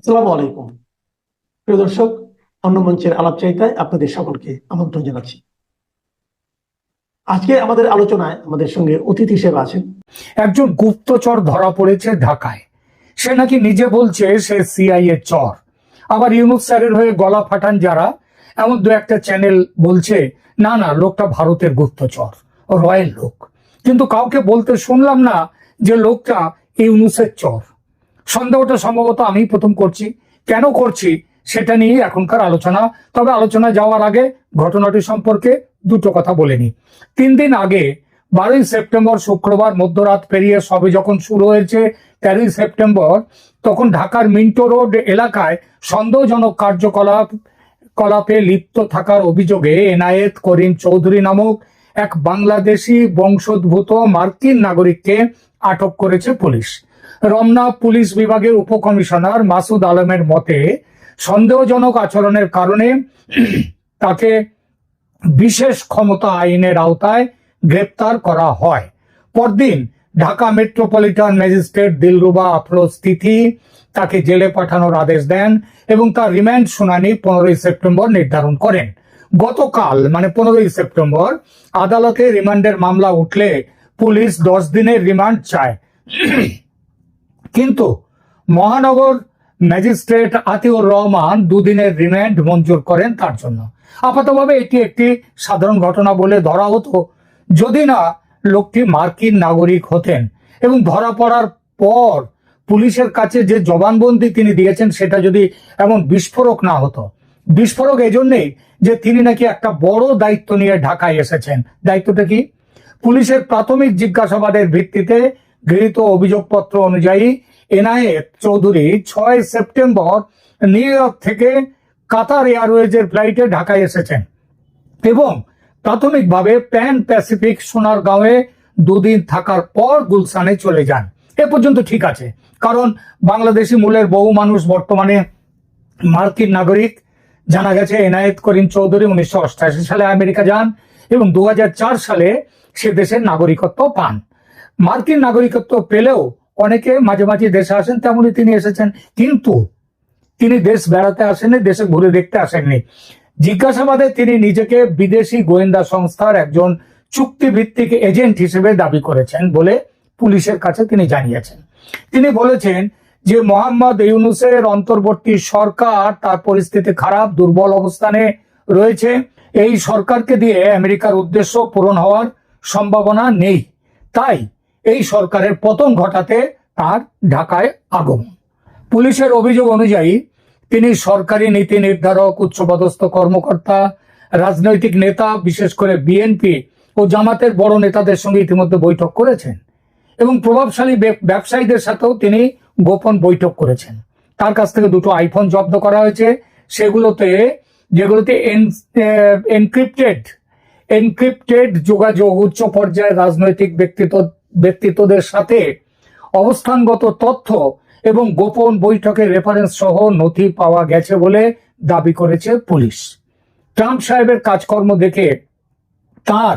আসসালামু আলাইকুম প্রিয় দর্শক, অন্য মঞ্চের আলাপচারিতায় আপনাদের সকলকে আমন্ত্রণ জানাচ্ছি। আজকে আমাদের আলোচনায় আমাদের সঙ্গে অতিথি হিসেবে আছেন একজন গুপ্তচর ধরা পড়েছে ঢাকায়। সে নাকি নিজে বলছে সে সিআইএ চর। আবার ইউনুস স্যারের হয়ে গলা ফাটান যারা, এমন দু একটা চ্যানেল বলছে না না লোকটা ভারতের গুপ্তচর, রয়্যাল লোক। কিন্তু কাউকে বলতে শুনলাম না যে লোকটা ইউনুসের চর। সন্দেহটা সম্ভবত আমি প্রথম করছি। কেন করছি সেটা নিয়ে এখনকার আলোচনা। তবে আলোচনা যাওয়ার আগে ঘটনাটি সম্পর্কে দুটো কথা বলে নি। 3 দিন আগে 12ই সেপ্টেম্বর শুক্রবার মধ্যরাত পেরিয়ে সবে যখন শুরু হয়েছে 13ই সেপ্টেম্বর, তখন ঢাকার মিন্টো রোড এলাকায় সন্দেহজনক কার্যকলাপে লিপ্ত থাকার অভিযোগে এনায়েত করিম চৌধুরী নামক এক বাংলাদেশি বংশোদ্ভূত মার্কিন নাগরিককে আটক করেছে পুলিশ। রমনা পুলিশ বিভাগের উপকমিশনার মাসুদ আলমের মতে সন্দেহজনক আচরণের কারণে তাকে বিশেষ ক্ষমতা আইনের আওতায় গ্রেপ্তার করা হয়। পরদিন ঢাকা মেট্রোপলিটন ম্যাজিস্ট্রেট দিলরুবা আফরোজ তিথি তাকে জেলে পাঠানোর আদেশ দেন এবং তার রিমান্ড শুনানি 15ই সেপ্টেম্বর নির্ধারণ করেন। গতকাল মানে 15ই সেপ্টেম্বর আদালতে রিমান্ডের মামলা উঠলে পুলিশ 10 দিনের রিমান্ড চায়, কিন্তু মহানগর ম্যাজিস্ট্রেট আতিউর রহমান 2 দিনের রিমান্ড মঞ্জুর করেন তার জন্য। আপাতভাবে এটি একটি সাধারণ ঘটনা বলে ধরা হতো যদি না লোকটি মার্কিন নাগরিক হতেন এবং ধরা পড়ার পর পুলিশের কাছে যে জবানবন্দি তিনি দিয়েছেন সেটা যদি এমন বিস্ফোরক না হতো। বিস্ফোরক এজন্যই যে তিনি নাকি একটা বড় দায়িত্ব নিয়ে ঢাকায় এসেছেন। দায়িত্বটা কি? পুলিশের প্রাথমিক জিজ্ঞাসাবাদের ভিত্তিতে গৃহীত অভিযোগপত্র অনুযায়ী Enayet Chowdhury 6 September new York থেকে কাতার এয়ারওয়েজের ফ্লাইটে ঢাকায় এসেছেন এবং প্রাথমিকভাবে প্যান প্যাসিফিক সোনারগাঁওয়ে 2 দিন থাকার পর গুলশানে চলে যান। এ পর্যন্ত ঠিক আছে, কারণ বাংলাদেশি মূলের বহু মানুষ বর্তমানে মার্কিন নাগরিক। জানা গেছে এনায়েত করিম চৌধুরী 1988 সালে আমেরিকা যান এবং 2004 সালে সে দেশের নাগরিকত্ব পান। মার্কিন নাগরিকত্ব পেলেও অনেকে মাঝে মাঝে দেশে আসেন, তেমনই তিনি এসেছেন। কিন্তু তিনি দেশ বেড়াতে আসেননি, দেশে ঘুরে দেখতে আসেননি। জিজ্ঞাসাবাদে তিনি নিজেকে বিদেশি গোয়েন্দা সংস্থার একজন চুক্তিভিত্তিক এজেন্ট হিসেবে দাবি করেছেন বলে পুলিশের কাছে তিনি জানিয়েছেন। তিনি বলেছেন যে মোহাম্মদ ইউনুসের অন্তর্বর্তী সরকার তার পরিস্থিতি খারাপ, দুর্বল অবস্থানে রয়েছে। এই সরকারকে দিয়ে আমেরিকার উদ্দেশ্য পূরণ হওয়ার সম্ভাবনা নেই, তাই এই সরকারের পতন ঘটাতে তার ঢাকায় আগমন। পুলিশের অভিযোগ অনুযায়ী তিনি সরকারি নীতি নির্ধারক, উচ্চপদস্থ কর্মকর্তা, রাজনৈতিক নেতা, বিশেষ করে বিএনপি ও জামাতের বড় নেতাদের সঙ্গে ইতিমধ্যে বৈঠক করেছেন এবং প্রভাবশালী ব্যবসায়ীদের সাথেও তিনি গোপন বৈঠক করেছেন। তার কাছ থেকে 2টো আইফোন জব্দ করা হয়েছে। যেগুলোতে এনক্রিপ্টেড যোগাযোগ, উচ্চ পর্যায়ের রাজনৈতিক ব্যক্তিত্বদের সাথে অবস্থানগত তথ্য এবং গোপন বৈঠকের রেফারেন্স সহ নথি পাওয়া গেছে বলে দাবি করেছে পুলিশ। ট্রাম্প সাহেবের কাজকর্ম দেখে তার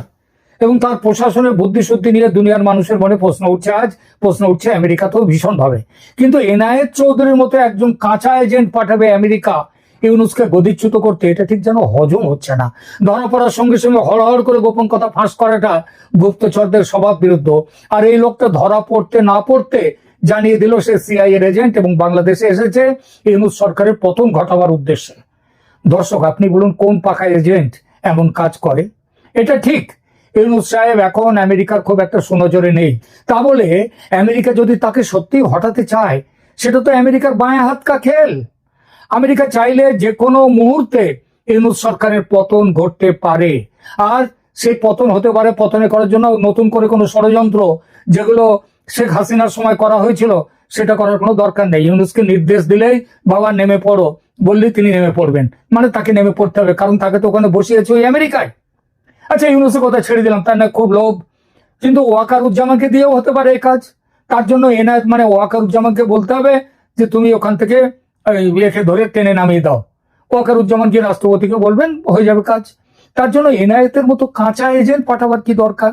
এবং তার প্রশাসনের বুদ্ধিশুদ্ধি নিয়ে দুনিয়ার মানুষের মনে প্রশ্ন উঠছে আমেরিকাতেও ভীষণভাবে। কিন্তু এনায়েত চৌধুরীর মতো একজন কাঁচা এজেন্ট পাঠাবে আমেরিকা ইউনুসকে গদিচ্যুত করতে, এটা ঠিক যেন হজম হচ্ছে না। ধরা পড়ার সঙ্গে সঙ্গে হড়হড় করে গোপন কথা ফাঁস করাটা গুপ্তচরদের স্বভাব বিরুদ্ধ। আর এই লোকটা ধরা পড়তে না পড়তে জানিয়ে দিল সে সিআইএর এজেন্ট এবং বাংলাদেশে এসেছে ইউনুস সরকারের পতন ঘটাবার উদ্দেশ্যে। দর্শক, আপনি বলুন কোন পাকা এজেন্ট এমন কাজ করে? এটা ঠিক, ইউনুস সাহেব এখন আমেরিকার খুব একটা সুনজরে নেই। তা বলে আমেরিকা যদি তাকে সত্যি হটাতে চায়, সেটা তো আমেরিকার বাঁয়া হাত কা খেল। আমেরিকা চাইলে যে কোনো মুহূর্তে ইউনুস সরকারের পতন ঘটতে পারে, আর সেই পতন হতে পারে পতনে করার জন্য নতুন করে কোনো ষড়যন্ত্র যেগুলো শেখ হাসিনার সময় করা হয়েছিল সেটা করার কোনো দরকার নেই। ইউনুসকে নির্দেশ দিলেই বাবা নেমে পড়ো বললেই তিনি নেমে পড়বেন, মানে তাকে নেমে পড়তে হবে, কারণ তাকে তো ওখানে বসিয়েছে ওই আমেরিকায়। আচ্ছা, ইউনুসের কথা ছেড়ে দিলাম, তার না খুব লোভ, কিন্তু ওয়াকারুজ্জামানকে দিয়েও হতে পারে এই কাজ। তার জন্য এনায়েত মানে ওয়াকারুজ্জামানকে বলতে হবে যে তুমি ওখান থেকে একে ধরে টেনে নামিয়ে দাও। ওয়াকারুজ্জামান গিয়ে রাষ্ট্রপতিকে বলবেন, হয়ে যাবে কাজ। তার জন্য এনায়েতের মতো কাঁচা এজেন্ট পাঠাবার কি দরকার?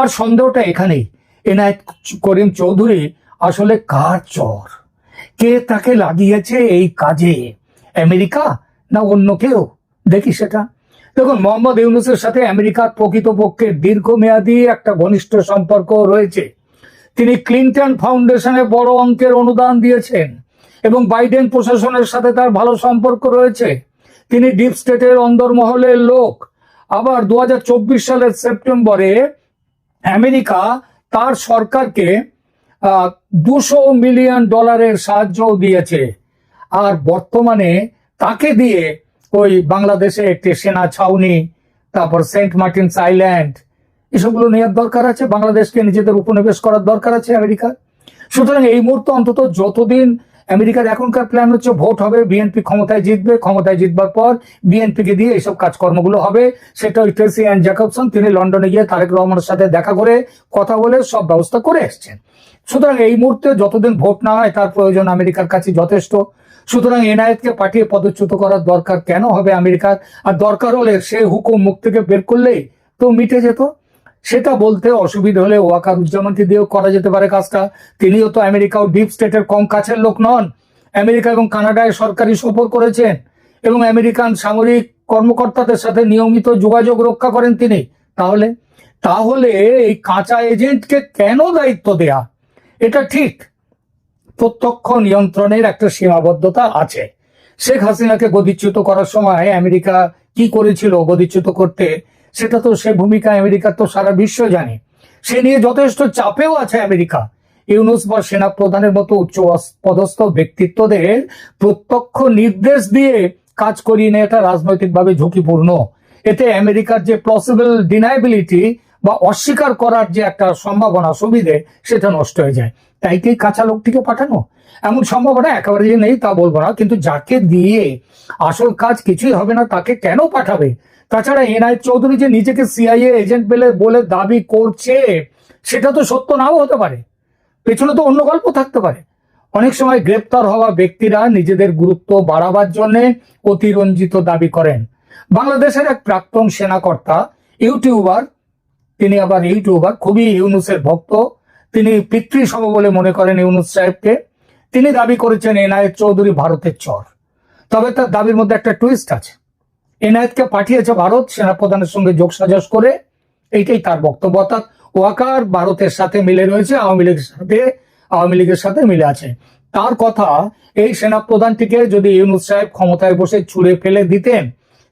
আর সন্দেহটা এখানেই, এনায়েত করিম চৌধুরী আসলে কার চর? কে তাকে লাগিয়েছে এই কাজে, আমেরিকা না অন্য কেউ? দেখি সেটা। দেখুন, মোহাম্মদ ইউনূসের সাথে আমেরিকার প্রকৃতপক্ষে দীর্ঘমেয়াদী একটা ঘনিষ্ঠ সম্পর্ক রয়েছে। তিনি ক্লিনটন ফাউন্ডেশনে বড় অঙ্কের অনুদান দিয়েছেন এবং বাইডেন প্রশাসনের সাথে তার ভালো সম্পর্ক রয়েছে। তিনি ডিপ স্টেটের অন্দরমহলের লোক। আবার 2024 সালের সেপ্টেম্বরে আমেরিকা তার সরকারকে $200 মিলিয়ন সাহায্য দিয়েছে। আর বর্তমানে তাকে দিয়ে ওই বাংলাদেশে একটি সেনা ছাউনি, তারপর সেন্ট মার্টিনস আইল্যান্ড, এসবগুলো নেওয়ার দরকার আছে। বাংলাদেশকে নিজেদের উপনিবেশ করার দরকার আছে আমেরিকার। সুতরাং এই মুহূর্তে অন্তত যতদিন আমেরিকার এখনকার প্ল্যান হচ্ছে ভোট হবে, বিএনপি ক্ষমতায় জিতবে, ক্ষমতায় জিতবার পর বিএনপিকে দিয়ে এইসব কাজকর্মগুলো হবে। সেটা ওই ট্রেসি অ্যান্ড জ্যাকবসন তিনি লন্ডনে গিয়ে তারেক রহমানের সাথে দেখা করে কথা বলে সব ব্যবস্থা করে এসছেন। সুতরাং এই মুহূর্তে যতদিন ভোট না হয় তার প্রয়োজন আমেরিকার কাছে যথেষ্ট। সুতরাং এনায়েতকে পাঠিয়ে পদচ্যুত করার দরকার কেন হবে আমেরিকার? আর দরকার হলে সে হুকুম মুখ থেকে বের করলেই তো মিটে যেত। সেটা বলতে অসুবিধা হলে ওয়াকারুজ্জামানকে দিয়েও করা যেতে পারে কাজটা। তিনিও তো আমেরিকা ও ডিপ স্টেটের কম কাছের লোক নন। আমেরিকা এবং কানাডায় সরকারি সফর করেছেন এবং আমেরিকান সামরিক কর্মকর্তাদের সাথে নিয়মিত যোগাযোগ রক্ষা করেন তিনি। তাহলে তাহলে এই কাঁচা এজেন্টকে কেন দায়িত্ব দেয়া? এটা ঠিক, প্রত্যক্ষ নিয়ন্ত্রণের একটা সীমাবদ্ধতা আছে। শেখ হাসিনাকে গদিচ্যুত করার সময় আমেরিকা কি করেছিল গদিচ্যুত করতে, সেটা তো সে ভূমিকা আমেরিকার তো সারা বিশ্ব জানে। সে নিয়ে যথেষ্ট চাপেও আছে আমেরিকা। ইউনূস বা সেনা প্রধানের মতো উচ্চ পদস্থ ব্যক্তিত্বদের প্রত্যক্ষ নির্দেশ দিয়ে কাজ করিয়ে নেওয়াটা রাজনৈতিকভাবে ঝুঁকিপূর্ণ। এতে আমেরিকার যে পসিবল ডিনাইবিলিটি বা অস্বীকার করার যে একটা সম্ভাবনা, সুবিধে, সেটা নষ্ট হয়ে যায়। তাই কি কাঁচা লোকটিকে পাঠানো? এমন সম্ভাবনা একেবারে যে নেই তা বলবো না, কিন্তু যাকে দিয়ে আসল কাজ কিছুই হবে না তাকে কেন পাঠাবে? তাছাড়া এনআইএ চৌধুরী যে নিজেকে সিআইএ এজেন্ট বলে দাবি করছে, সেটা তো সত্য নাও হতে পারে, পেছনে তো অন্য গল্প থাকতে পারে। অনেক সময় গ্রেপ্তার হওয়া ব্যক্তিরা নিজেদের গুরুত্ব বাড়াবার জন্য অতিরঞ্জিত দাবি করেন। বাংলাদেশের এক প্রাক্তন সেনাকর্তা, ইউটিউবার, তিনি আবার ইউটিউবার, খুবই ইউনূসের ভক্ত, তিনি পিতৃসম বলে মনে করেন ইউনূস সাহেবকে। তিনি দাবি করেছেন এনআইএ চৌধুরী ভারতের চর। তবে তার দাবির মধ্যে একটা টুইস্ট আছে। এনআইএকে পাঠিয়েছে ভারত সেনাপ্রধানের সঙ্গে যোগসাজশ করে, এইটাই তার বক্তব্য। অর্থাৎ ওয়াকার ভারতের সাথে মিলে রয়েছে, আওয়ামী লীগের সাথে মিলে আছে। তার কথা, এই সেনাপ্রধানটিকে যদি ইউনূস সাহেব ক্ষমতায় বসে ছুঁড়ে ফেলে দিতেন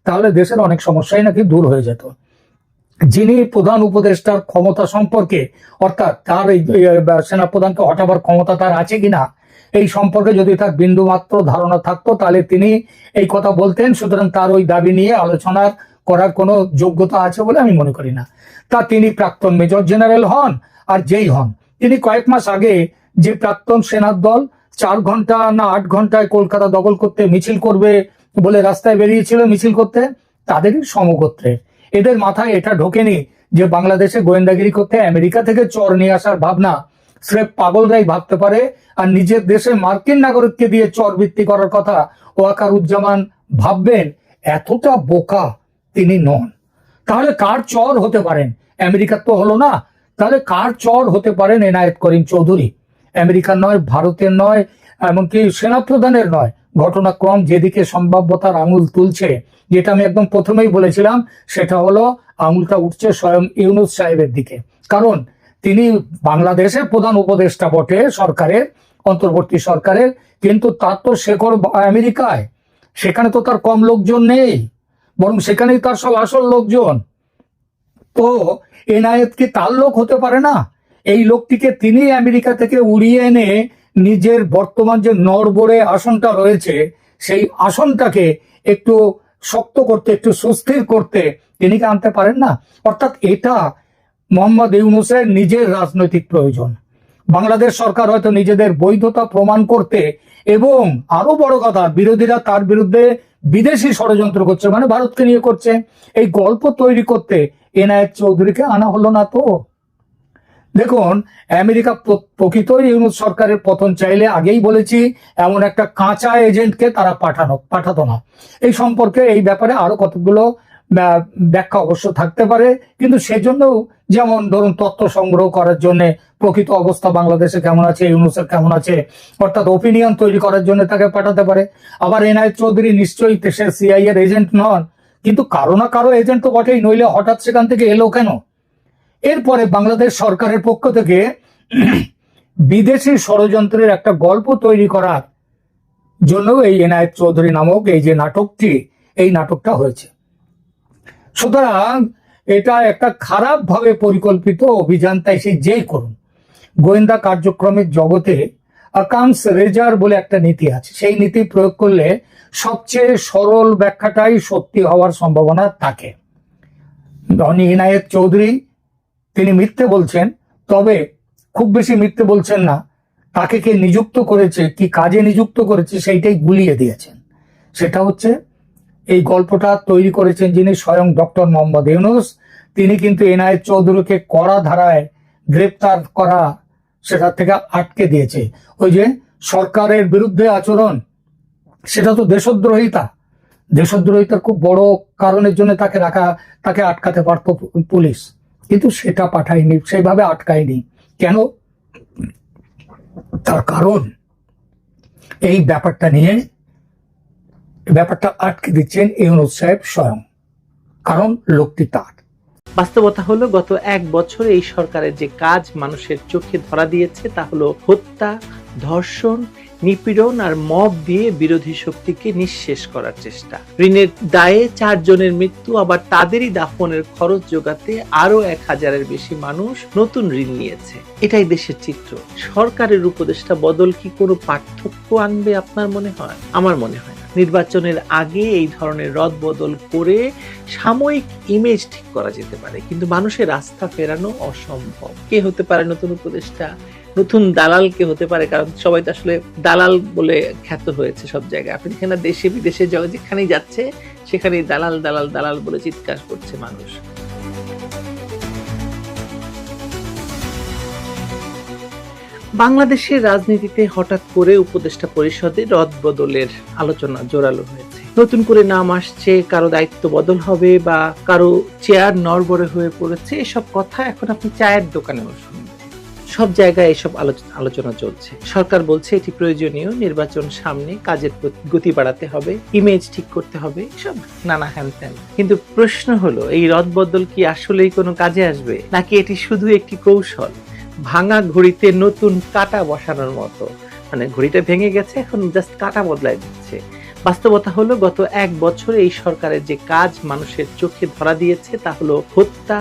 তাহলে দেশের অনেক সমস্যাই নাকি দূর হয়ে যেত। যিনি প্রধান উপদেষ্টার ক্ষমতা সম্পর্কে, অর্থাৎ তার এই সেনাপ্রধানকে হটাবার ক্ষমতা তার আছে কিনা এই সম্পর্কে যদি তার বিন্দু মাত্র ধারণা থাকতো তাহলে তিনি এই কথা বলতেন। সুতরাং তার ওই দাবি নিয়ে আলোচনা করার কোনো যোগ্যতা আছে বলে আমি মনে করি না। তিনি প্রাক্তন মেজর জেনারেল হন আর যেই হন, তিনি কয়েক মাস আগে যে প্রাক্তন সেনার দল 4 ঘন্টা না 8 ঘন্টায় কলকাতা দখল করতে মিছিল করবে বলে রাস্তায় বেরিয়েছিল মিছিল করতে, তাদেরই সমগোত্রের। এদের মাথায় এটা ঢোকেনি যে বাংলাদেশে গোয়েন্দাগিরি করতে আমেরিকা থেকে চর নিয়ে আসার ভাবনা স্রেফ পাগলরাই ভাবতে পারে। আর নিজের দেশে মার্কিন নাগরিককে দিয়ে চর বৃত্তি করার কথা ওয়াকারুজ্জামান ভাববেন, এতটা বোকা তিনি নন। তাহলে কার চর হতে পারেন? আমেরিকার তো হলো না, তাহলে কার চর হতে পারেন এনায়েত করিম চৌধুরী? আমেরিকার নয়, ভারতের নয়, এমনকি সেনাপ্রধানের নয়। ঘটনাক্রম যেদিকে সম্ভাব্যতার আঙুল তুলছে, যেটা আমি একদম প্রথমেই বলেছিলাম, সেটা হলো আঙুলটা উঠছে স্বয়ং ইউনূস সাহেবের দিকে। কারণ তিনি বাংলাদেশের প্রধান উপদেষ্টা বটে সরকারের, অন্তর্বর্তী সরকারের, কিন্তু তার তো শেকড় আমেরিকায়। সেখানে তো তার কম লোকজন নেই, বরং সেখানেই তার সব আসল লোকজন। তো এনায়েত কি তার লোক হতে পারে না? এই লোকটিকে তিনি আমেরিকা থেকে উড়িয়ে এনে নিজের বর্তমান যে নড়বড়ে আসনটা রয়েছে সেই আসনটাকে একটু শক্ত করতে, একটু সুস্থির করতে তিনি কি আনতে পারেন না? অর্থাৎ এটা মোহাম্মদ ইউনূসের নিজের রাজনৈতিক প্রয়োজন। বাংলাদেশ সরকার হয়তো নিজেদের বৈধতা প্রমাণ করতে এবং আরো বড় কথা, বিরোধীরা তার বিরুদ্ধে বিদেশি ষড়যন্ত্র করছে, মানে ভারতকে নিয়ে করছে, এই গল্প তৈরি করতে এনায়েত চৌধুরীকে আনা হলো না তো। দেখুন, আমেরিকা প্রকৃতই ইউনূস সরকারের পতন চাইলে, আগেই বলেছি, এমন একটা কাঁচা এজেন্টকে তারা পাঠাতো না। এই সম্পর্কে, এই ব্যাপারে আরো কতগুলো ব্যাখ্যা অবশ্য থাকতে পারে, কিন্তু সেজন্য যেমন ধরুন তথ্য সংগ্রহ করার জন্য প্রকৃত অবস্থা বাংলাদেশে কেমন আছে, ইউনুসের কেমন আছে, অর্থাৎ ওপিনিয়ন তৈরি করার জন্য তাকে পাঠাতে পারে। আবার এনআইএ চৌধুরী নিশ্চয়ই দেশের সিআইএ এর এজেন্ট নন, কিন্তু কারো না কারো এজেন্ট তো বটেই, নইলে হঠাৎ সেখান থেকে এলো কেন? এরপরে বাংলাদেশ সরকারের পক্ষ থেকে বিদেশি ষড়যন্ত্রের একটা গল্প তৈরি করার জন্য এই এনআইএ চৌধুরী নামক এই যে নাটকটি, এই নাটকটা হয়েছে। সুতরাং এটা একটা খারাপ ভাবে পরিকল্পিত অভিযান, তাই সে যেই করুন। গোয়েন্দা কার্যক্রমের জগতে আকামস রেজার বলে একটা নীতি আছে, সেই নীতি প্রয়োগ করলে সবচেয়ে সরল ব্যাখ্যাটাই সত্যি হওয়ার সম্ভাবনা থাকে। এনআইএ চৌধুরী তিনি মিথ্যে বলছেন, তবে খুব বেশি মিথ্যে বলছেন না। তাকে কে নিযুক্ত করেছে, কি কাজে নিযুক্ত করেছে, সেইটাই গুলিয়ে দিয়েছেন। সেটা হচ্ছে এই গল্পটা তৈরি করেছেন যিনি, স্বয়ং ডক্টর মোহাম্মদ ইউনূস। তিনি কিন্তু এনআইএ চৌধুরীকে কড়া ধারায় গ্রেপ্তার করা, সেটা থেকে আটকে দিয়েছে। ওই যে সরকারের বিরুদ্ধে আচরণ, সেটা তো দেশদ্রোহিতা। দেশদ্রোহিতার খুব বড় কারণের জন্য তাকে আটকাতে পারত পুলিশ, কিন্তু সেটা পাঠায়নি, সেইভাবে আটকায়নি। কেন? তার কারণ এই ব্যাপারটা আটকে দিচ্ছেন ইউনূস সাহেব স্বয়ং, কারণ লোকটি তার। বাস্তবতা হলো গত 1 বছর এই সরকারের যে কাজ মানুষের চোখে ধরা দিয়েছে তা হলো হত্যা, ধর্ষণ, নিপীড়ন আর মব দিয়ে বিরোধী শক্তিকে নিঃশেষ করার চেষ্টা। ঋণের দায়ে 4 জনের মৃত্যু, আবার তাদেরই দাফনের খরচ জোগাতে আরো 1000-এর বেশি মানুষ নতুন ঋণ নিয়েছে। এটাই দেশের চিত্র। সরকারের উপদেষ্টা বদল কি কোনো পার্থক্য আনবে আপনার মনে হয়? আমার মনে হয় না। নির্বাচনের আগে এই ধরনের রদবদল করে সাময়িক ইমেজ ঠিক করা যেতে পারে, কিন্তু মানুষের আস্থা ফেরানো অসম্ভব। কে হতে পারে নতুন উপদেষ্টা? নতুন দালাল কে হতে পারে? কারণ সবাই তো আসলে দালাল বলে খ্যাত হয়েছে সব জায়গায়। আপনি এখানে দেশে বিদেশে যেখানেই যাচ্ছে সেখানেই দালাল দালাল দালাল বলে চিৎকার করছে মানুষ। বাংলাদেশের রাজনীতিতে হঠাৎ করে উপদেষ্টা পরিষদে রদবদলের আলোচনা জোরালো হয়েছে। নতুন করে নাম আসছে, কারো দায়িত্ব বদল হবে বা কারো চেয়ার নড়বড়ে হয়ে পড়েছে, এসব কথা এখন আপনি চায়ের দোকানেও শুনবেন। সব জায়গায় এসব আলোচনা চলছে। সরকার বলছে এটি প্রয়োজনীয়, নির্বাচন সামনে, কাজের গতি বাড়াতে হবে, ইমেজ ঠিক করতে হবে, সব নানা হ্যান ত্যান। কিন্তু প্রশ্ন হলো, এই রদবদল কি আসলেই কোনো কাজে আসবে, নাকি এটি শুধু একটি কৌশল, ভাঙা ঘড়িতে নতুন কাঁটা বসানোর মতো? মানে ঘড়িটা ভেঙে গেছে, এখন জাস্ট কাঁটা বদলাই দিচ্ছে। বাস্তবতা হলো গত 1 বছর এই সরকারের যে কাজ মানুষের চোখে ধরা দিয়েছে তা হলো হত্যা,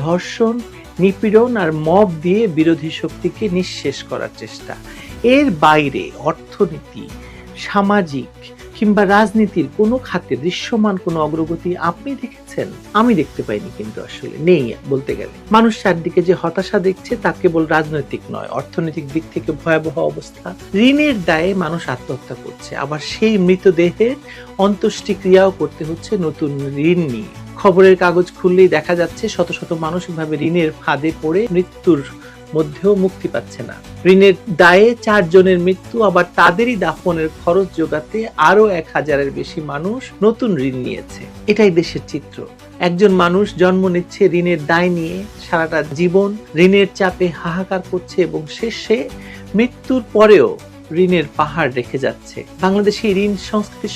ধর্ষণ, নিপীড়ন আর মব দিয়ে বিরোধী শক্তিকে নিঃশেষ করার চেষ্টা। এর বাইরে অর্থনীতি, সামাজিক কিংবা রাজনীতির কোনো খাতে দৃশ্যমান কোনো অগ্রগতি আপনি দেখেছেন? আমি দেখতে পাইনি, কিন্তু আসলে নেই বলতে গেলে। মানুষ চারদিকে যে হতাশা দেখছে তা কেবল রাজনৈতিক নয়, অর্থনৈতিক দিক থেকে ভয়াবহ অবস্থা। ঋণের দায়ে মানুষ আত্মহত্যা করছে, আবার সেই মৃতদেহের অন্ত্যেষ্টিক্রিয়াও করতে হচ্ছে নতুন ঋণ নিয়ে। খবরের কাগজ খুললেই দেখা যাচ্ছে শত শত মানুষ এভাবে ঋণের ফাঁদে পড়ে মৃত্যুর মধ্যেও মুক্তি পাচ্ছে না। ঋণের দায়ে 4 জনের মৃত্যু, আবার তাদেরই দাফনের খরচ জোগাতে আরো 1000-এর বেশি মানুষ নতুন ঋণ নিয়েছে। এটাই দেশের চিত্র। একজন মানুষ জন্ম নিচ্ছে ঋণের দায় নিয়ে, সারাটা জীবন ঋণের চাপে হাহাকার করছে এবং শেষে মৃত্যুর পরেও ঋণের পাহাড় রেখে যাচ্ছে। বাংলাদেশে ঋণ সংস্কৃতি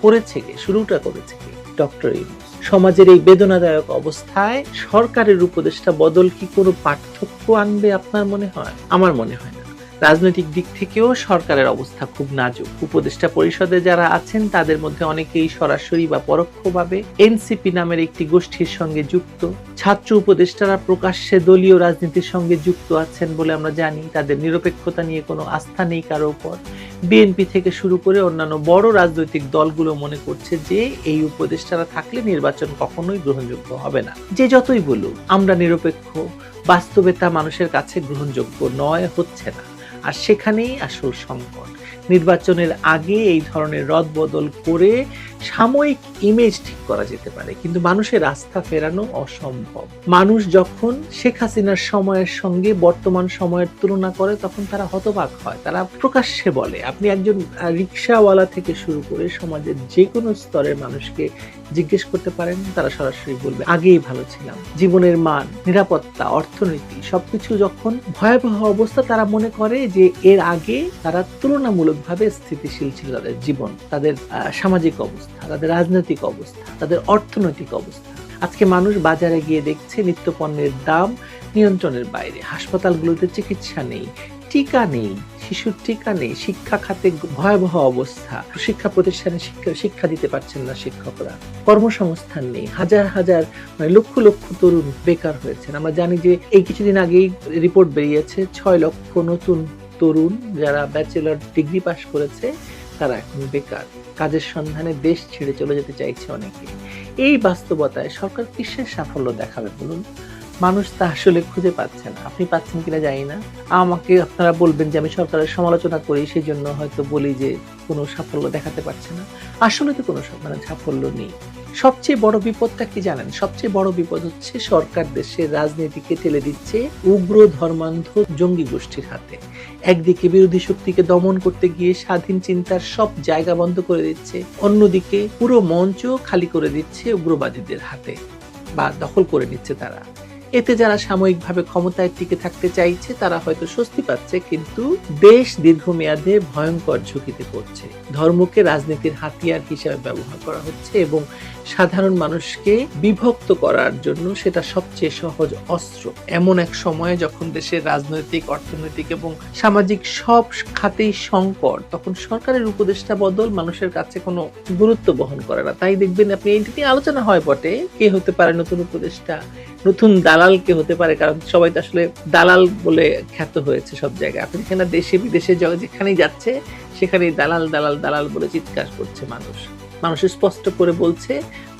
করেছে কে? শুরুটা করেছে কে? ডক্টর ইউনূস। সমাজের এই বেদনাদায়ক অবস্থায় সরকারের উপদেষ্টা বদল কি কোনো পার্থক্য আনবে আপনার মনে হয়? আমার মনে হয় না। রাজনৈতিক দিক থেকেও সরকারের অবস্থা খুব নাজুক। উপদেষ্টা পরিষদে যারা আছেন তাদের মধ্যে অনেকেই সরাসরি বা পরোক্ষভাবে এনসিপি নামের একটি গোষ্ঠীর সঙ্গে যুক্ত। ছাত্র উপদেষ্টারা প্রকাশ্যে দলীয় রাজনীতির সঙ্গে যুক্ত আছেন বলে আমরা জানি। তাদের নিরপেক্ষতা নিয়ে কোনো আস্থা নেই কারো উপর। বিএনপি থেকে শুরু করে অন্যান্য বড় রাজনৈতিক দলগুলো মনে করছে যে এই উপদেষ্টারা থাকলে নির্বাচন কখনোই গ্রহণযোগ্য হবে না। যে যতই বলুক আমরা নিরপেক্ষ, বাস্তবে তা মানুষের কাছে গ্রহণযোগ্য নয়, হচ্ছে না। আর সেখানেই আসল সংকট। নির্বাচনের আগে এই ধরনের রদবদল করে সাময়িক ইমেজ ঠিক করা যেতে পারে, কিন্তু মানুষের আস্থা ফেরানো অসম্ভব। মানুষ যখন শেখ হাসিনার সময়ের সঙ্গে বর্তমান সময়ের তুলনা করে তখন তারা হতবাক হয়, তারা প্রকাশ্যে বলে। আপনি একজন রিকশাওয়ালা থেকে শুরু করে সমাজের যে কোনো স্তরের মানুষকে জিজ্ঞেস করতে পারেন, তারা সরাসরি বলবে আগেই ভালো ছিলাম। জীবনের মান, নিরাপত্তা, অর্থনীতি সবকিছু যখন ভয়াবহ অবস্থা, তারা মনে করে যে এর আগে তারা তুলনামূলকভাবে স্থিতিশীল ছিল। তাদের জীবন, তাদের সামাজিক অবস্থা, তাদের রাজনৈতিক অবস্থা, তাদের অর্থনৈতিক অবস্থা। আজকে মানুষ বাজারে গিয়ে দেখছে নিত্যপণ্যের দাম নিয়ন্ত্রণের বাইরে, হাসপাতালগুলোতে চিকিৎসা নেই, টিকা নেই, শিশুর টিকা নেই, শিক্ষা খাতে ভয়াবহ অবস্থা, শিক্ষা প্রতিষ্ঠানে শিক্ষা দিতে পারছেন না শিক্ষকরা, কর্মসংস্থান নেই, হাজার হাজার লক্ষ লক্ষ তরুণ বেকার হয়েছেন। আমরা জানি যে এই কিছুদিন আগেই রিপোর্ট বেরিয়েছে 6 লক্ষ নতুন তরুণ যারা ব্যাচেলর ডিগ্রি পাশ করেছে তারা এখন বেকার, কাজের সন্ধানে দেশ ছেড়ে চলে যেতে চাইছে অনেকে। এই বাস্তবতায় সরকার কিসের সাফল্য দেখাবে বলুন? মানুষ তা আসলে খুঁজে পাচ্ছে না। আপনি পাচ্ছেন কিনা জানি না। আমাকে আপনারা বলবেন যে আমি সরকারের সমালোচনা করি, সেই জন্য হয়তো বলি যে কোনো সাফল্য দেখাতে পারছে না। আসলে তো কোনো সাফল্য নেই। সবচেয়ে বড় বিপদটা কি জানেন? সবচেয়ে বড় বিপদ হচ্ছে সরকার দেশের রাজনীতিকে ঠেলে দিচ্ছে উগ্র ধর্মান্ধ জঙ্গি গোষ্ঠীর হাতে। একদিকে বিরোধী শক্তিকে দমন করতে গিয়ে স্বাধীন চিন্তার সব জায়গা বন্ধ করে দিচ্ছে, অন্যদিকে পুরো মঞ্চ খালি করে দিচ্ছে উগ্রবাদীদের হাতে বা দখল করে নিচ্ছে তারা। এতে যারা সাময়িকভাবে ক্ষমতায় টিকে থাকতে চাইছে তারা হয়তো স্বস্তি পাচ্ছে, কিন্তু দেশ দীর্ঘমেয়াদে ভয়ঙ্কর ঝুঁকিতে পড়ছে। ধর্মকে রাজনীতির হাতিয়ার হিসেবে ব্যবহার করা হচ্ছে এবং সাধারণ মানুষকে বিভক্ত করার জন্য সেটা সবচেয়ে সহজ অস্ত্র। এমন এক সময়ে যখন দেশের রাজনৈতিক, অর্থনৈতিক এবং সামাজিক সব খাতেই সংকট, তখন সরকারের উপদেষ্টা বদল মানুষের কাছে কোনো গুরুত্ব বহন করে না। তাই দেখবেন আপনি এইটা নিয়ে আলোচনা হয় বটে, কে হতে পারে নতুন উপদেষ্টা, নতুন দালাল কে হতে পারে, কারণ সবাই তো আসলে দালাল বলে খ্যাত হয়েছে সব জায়গায়। আপনি যেখানে দেশে বিদেশে যেখানেই যাচ্ছে সেখানেই দালাল দালাল দালাল বলে চিৎকার করছে মানুষ। মানুষ স্পষ্ট করে বলছে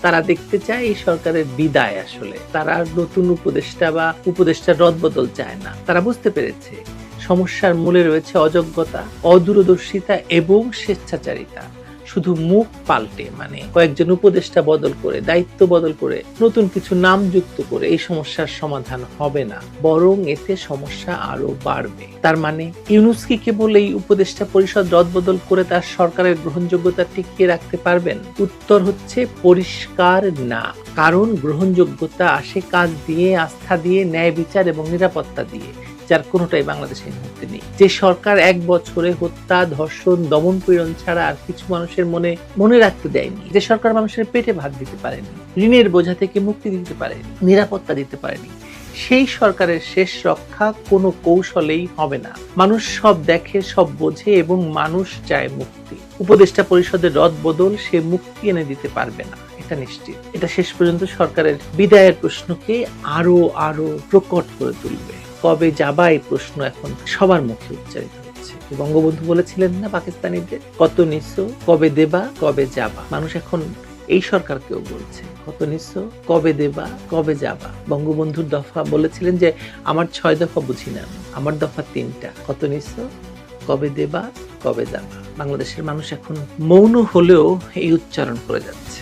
তারা দেখতে চায় এই সরকারের বিদায়। আসলে তারা নতুন উপদেষ্টা বা উপদেষ্টার রদবদল চায় না। তারা বুঝতে পেরেছে সমস্যার মূলে রয়েছে অযোগ্যতা, অদূরদর্শিতা এবং স্বেচ্ছাচারিতা। শুধু মুখ পাল্টে মানে কয়েকজন উপদেষ্টা বদল করে, দায়িত্ব বদল করে, নতুন কিছু নাম যুক্ত করে এই সমস্যার সমাধান হবে না, বরং এতে সমস্যা আরো বাড়বে। তার মানে ইউনূস কি কেবল এই উপদেষ্টা পরিষদ রদবদল করে তার সরকারের গ্রহণযোগ্যতা টিকিয়ে রাখতে পারবেন? উত্তর হচ্ছে পরিষ্কার না। কারণ গ্রহণযোগ্যতা আসে কাজ দিয়ে, আস্থা দিয়ে, ন্যায় বিচার এবং নিরাপত্তা দিয়ে, যার কোনোটাই বাংলাদেশে এই মুহূর্তে নেই। যে সরকার 1 বছরে হত্যা, ধর্ষণ, দমন পীড়ন ছাড়া আর কিছু মানুষের মনে রাখতে দেয়নি, যে সরকার মানুষের পেটে ভাত দিতে পারেনি, ঋণের বোঝা থেকে মুক্তি দিতে পারেনি, নিরাপত্তা দিতে পারেনি, সেই সরকারের শেষ রক্ষা কোনো কৌশলেই হবে না। মানুষ সব দেখে, সব বোঝে এবং মানুষ চায় মুক্তি। উপদেষ্টা পরিষদের রদবদল সে মুক্তি এনে দিতে পারবে না, এটা নিশ্চিত। এটা শেষ পর্যন্ত সরকারের বিদায়ের প্রশ্নকে আরো প্রকট করে তুলবে। কবে যাবা এই প্রশ্ন এখন সবার মুখে উচ্চারিত হচ্ছে। বঙ্গবন্ধু বলেছিলেন না পাকিস্তানিদের, কত নিছো, কবে দেবা, কবে যাবা। মানুষ এখন এই সরকারকেও বলছে কত নিছো, কবে দেবা, কবে যাবা। বঙ্গবন্ধুর দফা বলেছিলেন যে আমার 6 দফা বুঝি না, আমার দফা 3টা, কত নিছো, কবে দেবা, কবে যাবা। বাংলাদেশের মানুষ এখন মৌন হলেও এই উচ্চারণ করে যাচ্ছে।